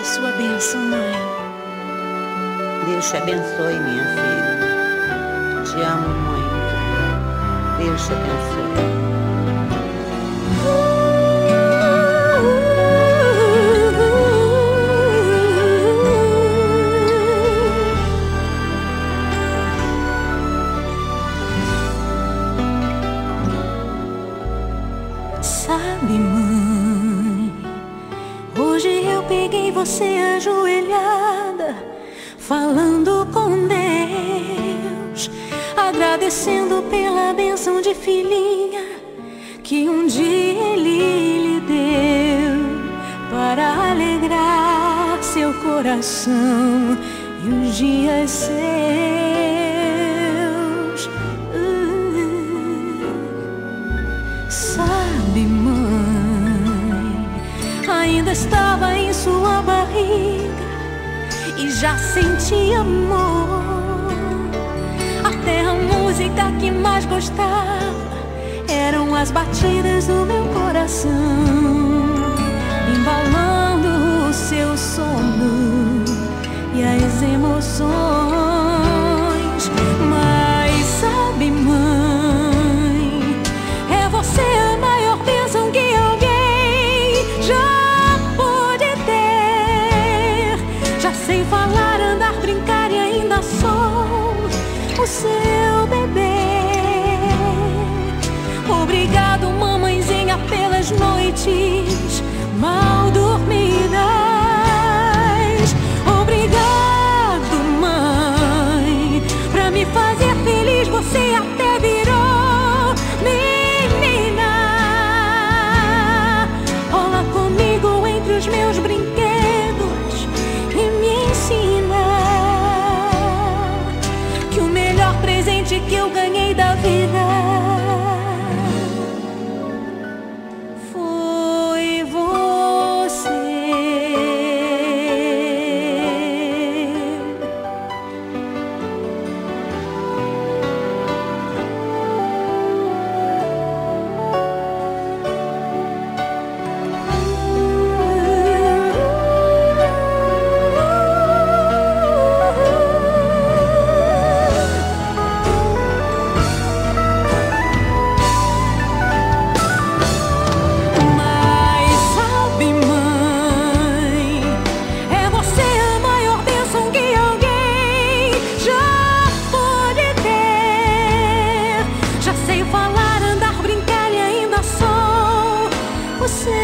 Sua bênção, mãe. Deus te abençoe, minha filha. Te amo muito. Deus te abençoe. Sabe, mãe, hoje eu peguei você ajoelhada, falando com Deus, agradecendo pela bênção de filhinha que um dia Ele lhe deu, para alegrar seu coração e os dias seus. Sabe, mãe, ainda estava em sua barriga e já sentia amor. Até a música que mais gostava eram as batidas do meu coração, embalando o seu sono e as emoções. Mas sabe, mãe, é você a maior bênção que alguém já pôde ter. Já sei falar, andar, brincar e ainda sou o seu bebê. Obrigado, mamãezinha, pelas noites mal dormidas. Obrigado, mãe, pra me fazer feliz. Você até virou menina. Rola comigo entre os meus brinquedos e me ensina que o melhor presente que eu ganhei da vida foi você. Você